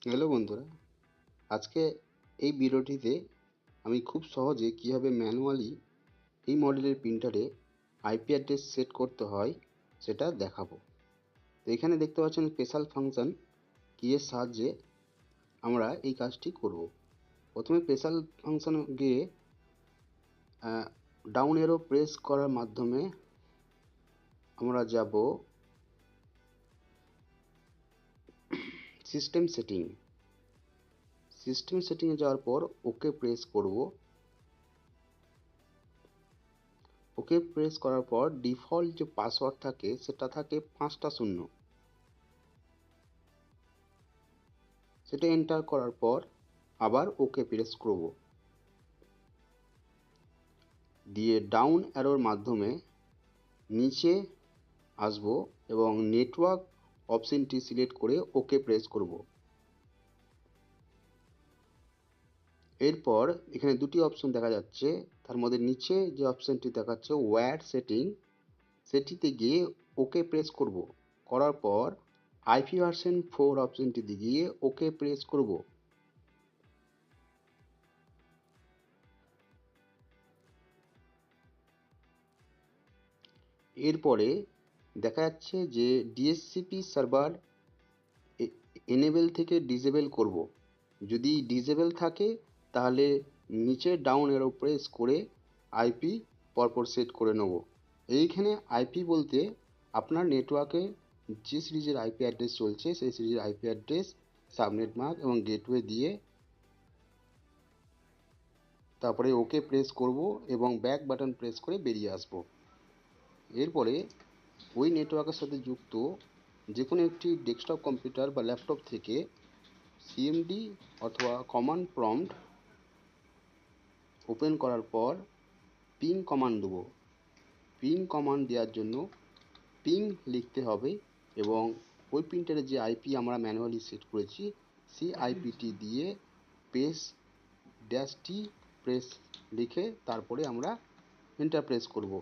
Hello বন্ধুরা, আজকে এই ভিডিওটিতে আমি খুব সহজে কীভাবে ম্যানুয়ালি এই মডেলের প্রিন্টারে আইপি অ্যাড্রেস সেট করতে হয় সেটা দেখাবো। তো এখানে দেখতে পাচ্ছেন স্পেশাল ফাংশন কিয়ের সাহায্যে আমরা এই কাজটি করব। প্রথমে স্পেশাল ফাংশন গিয়ে ডাউন এরো প্রেস করার মাধ্যমে আমরা যাব সিস্টেম সেটিংয়ে যাওয়ার পর ওকে প্রেস করব। ওকে প্রেস করার পর ডিফল্ট যে পাসওয়ার্ড থাকে সেটা থাকে 5টা শূন্য, সেটা এন্টার করার পর আবার ওকে প্রেস করব, দিয়ে ডাউন অ্যারোর মাধ্যমে নিচে আসব এবং নেটওয়ার্ক অপশনটি সিলেক্ট করে ওকে প্রেস করব। এরপর এখানে দুটি অপশন দেখা যাচ্ছে, তার মধ্যে নিচে যে অপশনটি দেখাচ্ছে ওয়্যার সেটিং, সেটিতে গিয়ে ওকে প্রেস করব। করার পর আইপি ভার্সন 4 অপশনটিতে গিয়ে ওকে প্রেস করব। এরপরে দেখা যাচ্ছে যে ডিএসসিপি সার্ভার এনেবেল থেকে ডিসেবল করব। যদি ডিসেবল থাকে তাহলে নিচে ডাউন এরো প্রেস করে আইপি পরপর সেট করে নেব। এইখানে আইপি বলতে আপনার নেটওয়ার্কে যে সিরিজের আইপি অ্যাড্রেস চলছে সেই সিরিজের আইপি অ্যাড্রেস, সাবনেট মার্ক এবং গেটওয়ে দিয়ে তারপরে ওকে প্রেস করব এবং ব্যাক বাটন প্রেস করে বেরিয়ে আসব। এরপরে ওই নেটওয়ার্কের সাথে যুক্ত যে কোনো একটি ডেস্কটপ কম্পিউটার বা ল্যাপটপ থেকে সিএমডি অথবা কমান্ড প্রম্পট ওপেন করার পর পিং কমান্ড দেবো। পিং কমান্ড দেওয়ার জন্য পিং লিখতে হবে এবং ওই প্রিন্টারের যে আইপি আমরা ম্যানুয়ালি সেট করেছি সেই আইপিটি দিয়ে পেস -টি প্রেস লিখে তারপরে আমরা এন্টার প্রেস করব।